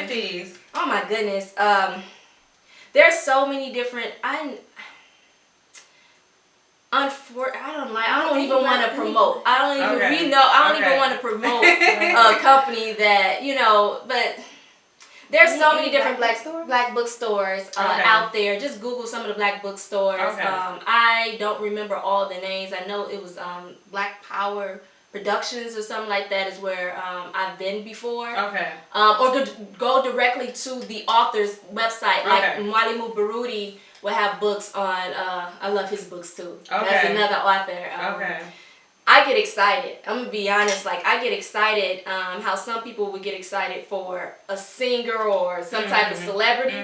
50s. Oh my goodness. There's so many different. I don't even want to promote. I don't even. Okay. We know. I don't even want to promote a company that but. There's so many different black bookstores out there. Just Google some of the black bookstores. Okay. I don't remember all the names. I know it was Black Power Productions or something like that is where I've been before. Okay. Or go directly to the author's website. Like Mwalimu Baruti will have books on. I love his books too. Okay. That's another author. Okay. I get excited. I'm gonna be honest. Like I get excited. How some people would get excited for a singer or some type of celebrity.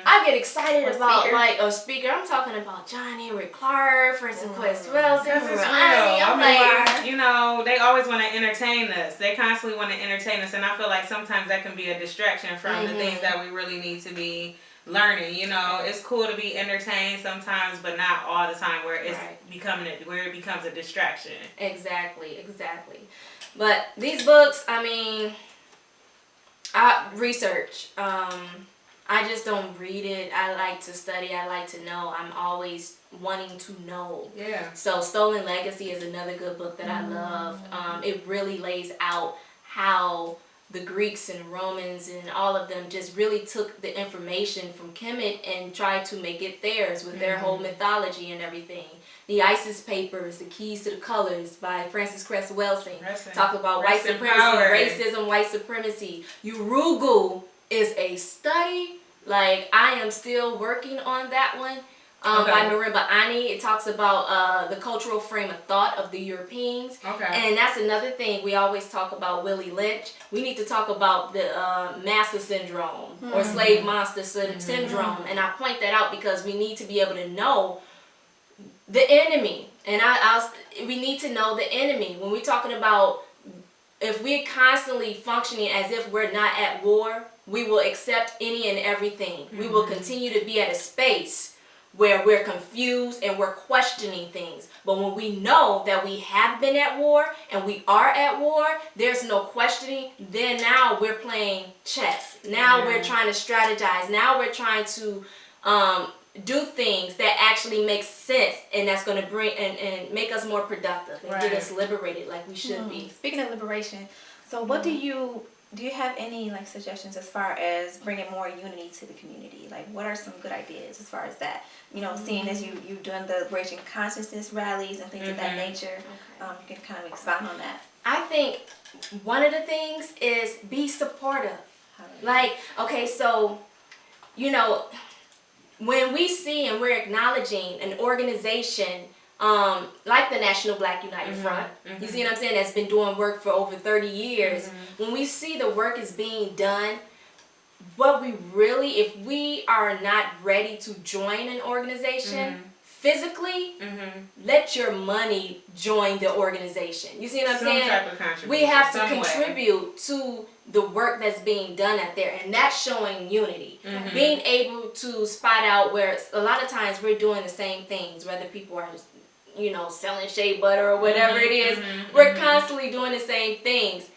I get excited about like a speaker. I'm talking about John Henry Clark, Francis Quest Wells. Because it's real. I mean, they always want to entertain us. They constantly want to entertain us, and I feel like sometimes that can be a distraction from the things that we really need to be learning. It's cool to be entertained sometimes, but not all the time where it's where it becomes a distraction. Exactly. But these books, I mean, I research. I just don't read it. I like to study. I like to know. I'm always wanting to know. Yeah. So Stolen Legacy is another good book that I love. It really lays out how the Greeks and Romans and all of them just really took the information from Kemet and tried to make it theirs with their whole mythology and everything. The Isis Papers, The Keys to the Colors by Francis Cress Welsing. Talk about white supremacy, racism, white supremacy. Urugu is a study. Like, I am still working on that one. By Marimba Ani. It talks about the cultural frame of thought of the Europeans. And that's another thing. We always talk about Willie Lynch. We need to talk about the Master Syndrome or Slave Monster Syndrome. And I point that out because we need to be able to know the enemy. And we need to know the enemy. When we're talking about if we're constantly functioning as if we're not at war, we will accept any and everything. We will continue to be at a space where we're confused and we're questioning things. But when we know that we have been at war and we are at war, there's no questioning. Then now we're playing chess. Now we're trying to strategize. Now we're trying to do things that actually make sense, and that's going to bring and make us more productive and get us liberated like we should be. Speaking of liberation, so what do you have any like suggestions as far as bringing more unity to the community? Like, what are some good ideas as far as that? Seeing as you've done the Racial Consciousness rallies and things of that nature, you can kind of expound on that. I think one of the things is be supportive. Like, okay, so, when we see and we're acknowledging an organization like the National Black United Front, you see what I'm saying, that's been doing work for over 30 years, when we see the work is being done, if we are not ready to join an organization physically, let your money join the organization. You see what I'm saying? Type of contribution. We have to contribute to the work that's being done out there, and that's showing unity. Being able to spot out where a lot of times we're doing the same things, whether people are selling shea butter or whatever it is, we're constantly doing the same things.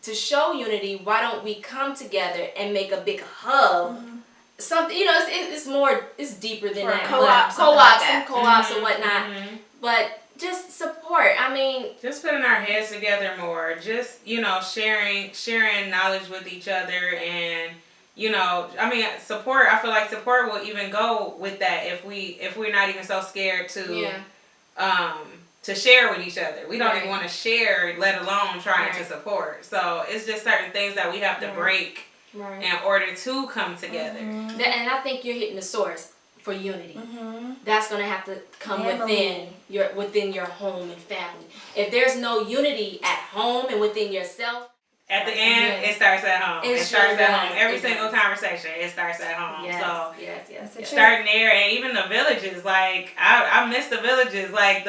To show unity, why don't we come together and make a big hub? Something, it's deeper than that. Co-ops and whatnot. But just support. I mean, just putting our heads together more. Just sharing knowledge with each other, and support. I feel like support will even go with that if we're not even so scared to share with each other. We don't even want to share, let alone trying to support. So it's just certain things that we have to break in order to come together. And I think you're hitting the source for unity. That's going to have to come within your home and family. If there's no unity at home and within yourself, at the end, it starts at home. It starts at home. Every single conversation, it starts at home. Yes. Starting there, and even the villages. Like I miss the villages. Like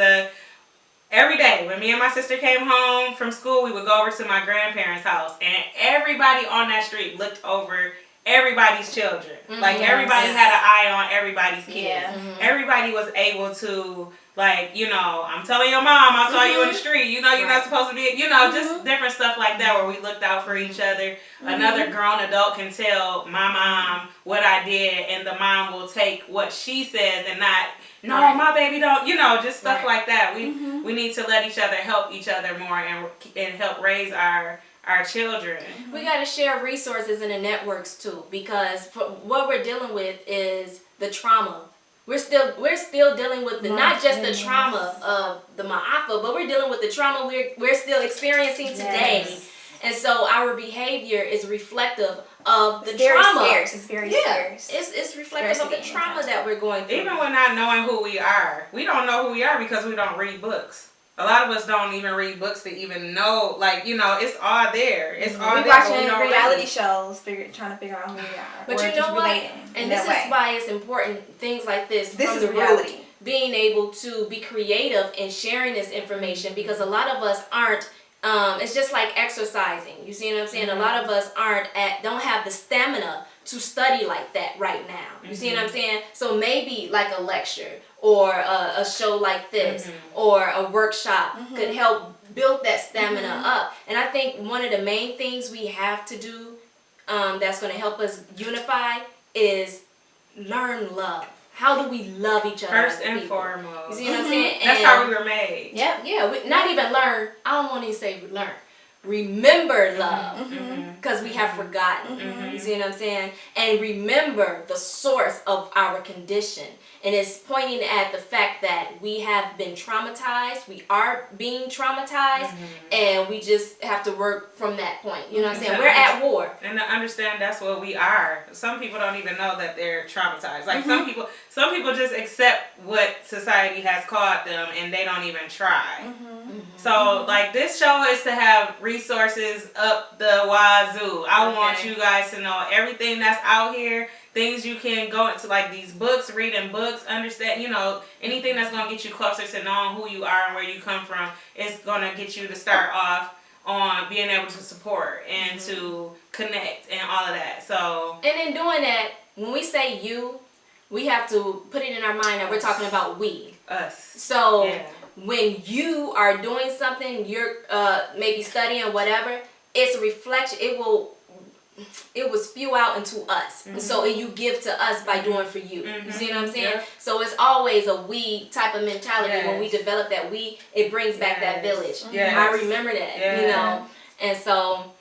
every day when me and my sister came home from school, we would go over to my grandparents' house, and everybody on that street looked over everybody's children. Like everybody had an eye on everybody's kids. Everybody was able to, like, you know, I'm telling your mom I saw you in the street. You know you're not supposed to be, you know, just different stuff like that where we looked out for each other. Another grown adult can tell my mom what I did, and the mom will take what she says and not, no, my baby don't, you know, just stuff like that. We need to let each other help each other more and help raise our children. We got to share resources in the networks too, because what we're dealing with is the trauma. We're still dealing with not just the trauma of the Ma'afa, but we're dealing with the trauma we're still experiencing today. And so our behavior is reflective of the trauma. It's very scarce. It's reflective of the trauma that we're going through. Even when not knowing who we are. We don't know who we are because we don't read books. A lot of us don't even read books to even know, like, you know, it's all there. It's all there. We're watching reality shows, trying to figure out who we are. But you know what? And this is why it's important, things like this. This is a reality. Being able to be creative in sharing this information, because a lot of us aren't, it's just like exercising. You see what I'm saying? A lot of us don't have the stamina to study like that right now. You see what I'm saying? So maybe like a lecture or a show like this or a workshop could help build that stamina up. And I think one of the main things we have to do that's going to help us unify is learn love. How do we love each other? First and foremost. You see what I'm saying? That's how we were made. Yeah. Not even learn. I don't want to say learn. Remember love, because we have forgotten. You see what I'm saying? And remember the source of our condition. And it's pointing at the fact that we have been traumatized. We are being traumatized, and we just have to work from that point. You know what I'm saying? We're at war. And to understand that's what we are. Some people don't even know that they're traumatized. Like some people just accept what society has called them, and they don't even try. So, like, this show is to have resources up the wazoo. I want you guys to know everything that's out here, things you can go into, like these books, reading books, understand, you know, anything that's going to get you closer to knowing who you are and where you come from is going to get you to start off on being able to support and to connect and all of that. So, and in doing that, when we say you, we have to put it in our mind that we're talking about we. Us. So, when you are doing something, you're maybe studying or whatever, it's a reflection. It will spew out into us. And so you give to us by doing for you. You see what I'm saying? Yeah. So it's always a we type of mentality. Yes. When we develop that we, it brings back that village. Yes. I remember that, you know. And so,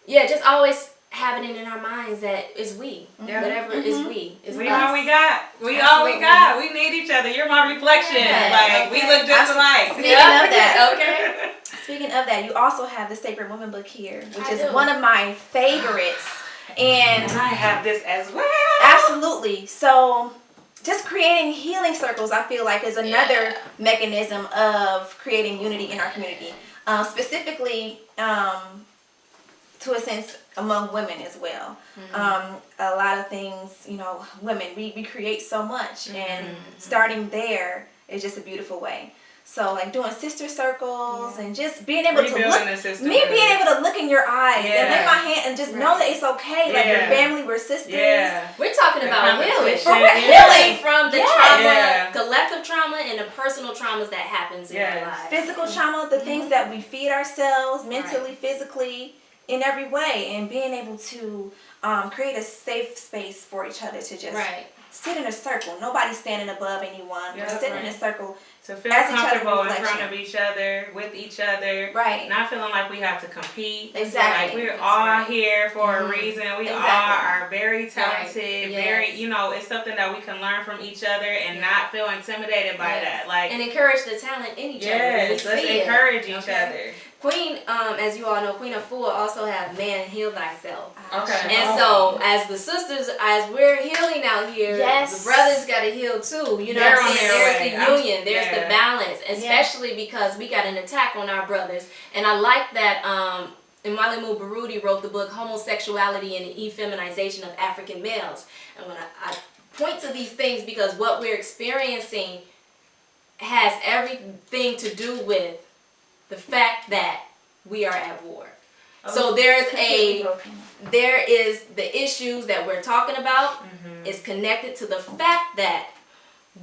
just always having it in our minds that it's we. Whatever is we. It's we us. all we got. We all we got. We need each other. You're my reflection. Like, we look just alike. Speaking of that, Speaking of that, you also have the Sacred Woman book here, which is one of my favorites. And I have this as well. Absolutely. So, just creating healing circles, I feel like, is another mechanism of creating unity in our community. Specifically, to a sense, among women as well. A lot of things, you know, women, we create so much, and starting there is just a beautiful way. So, like, doing sister circles and just being able to look, being able to look in your eyes and lift my hand and just know that it's okay. Like, your family, we're sisters. We're talking about healing. Healing from the trauma, collective trauma, and the personal traumas that happens in our lives. Physical trauma, the things that we feed ourselves, mentally, physically, in every way, and being able to create a safe space for each other to just sit in a circle. Nobody's standing above anyone. We're sitting in a circle to feel comfortable in front of each other, with each other. Not feeling like we have to compete. Like, we're all here for a reason. We all are very talented. Very, you know, it's something that we can learn from each other and not feel intimidated by that. Like, and encourage the talent in each other. Let's encourage each other. Queen, as you all know, Queen of Fool also have Man Heal Thyself. Okay. And so, as the sisters, as we're healing out here, the brothers got to heal too. You know what I'm saying? There's the union, there's the balance, especially because we got an attack on our brothers. And I like that Mwalimu Baruti wrote the book Homosexuality and the Effeminization of African Males. And when I point to these things, because what we're experiencing has everything to do with the fact that we are at war. So there is the issues that we're talking about is connected to the fact that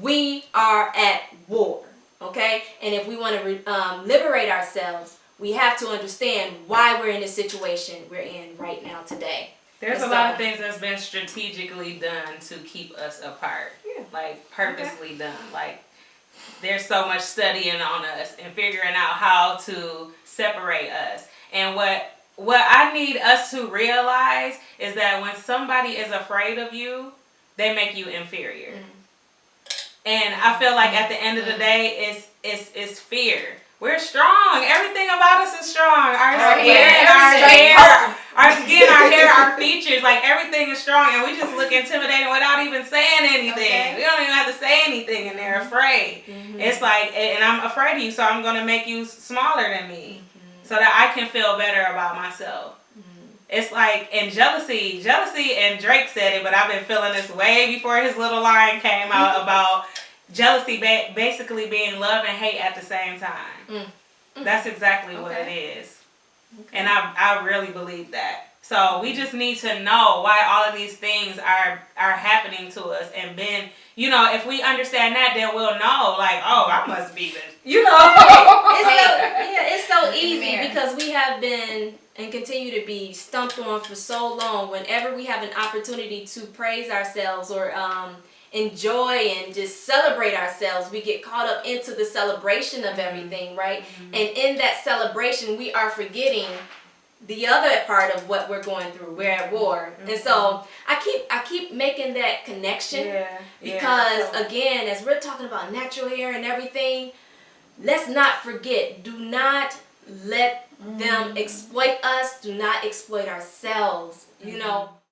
we are at war, okay? And if we want to liberate ourselves, we have to understand why we're in the situation we're in right now today. There's a lot of things that's been strategically done to keep us apart. Yeah. Like, purposely done. Like, there's so much studying on us and figuring out how to separate us. And what I need us to realize is that when somebody is afraid of you, they make you inferior. And I feel like at the end of the day, it's fear. We're strong. Everything about us is strong. Our skin, our hair, our features, like everything is strong. And we just look intimidating without even saying anything. Okay. We don't even have to say anything and they're afraid. It's like, and I'm afraid of you, so I'm going to make you smaller than me so that I can feel better about myself. It's like, and jealousy, and Drake said it, but I've been feeling this way before his little line came out about jealousy basically being love and hate at the same time. That's exactly what it is. And I really believe that. So we just need to know why all of these things are happening to us. And then, if we understand that, then we'll know, like, oh, I must be this. It's so easy because we have been and continue to be stumped on for so long. Whenever we have an opportunity to praise ourselves or enjoy and just celebrate ourselves, we get caught up into the celebration of everything, right? And in that celebration, we are forgetting the other part of what we're going through. We're at war. And so I keep making that connection because again, as we're talking about natural hair and everything, let's not forget, do not let them exploit us, do not exploit ourselves,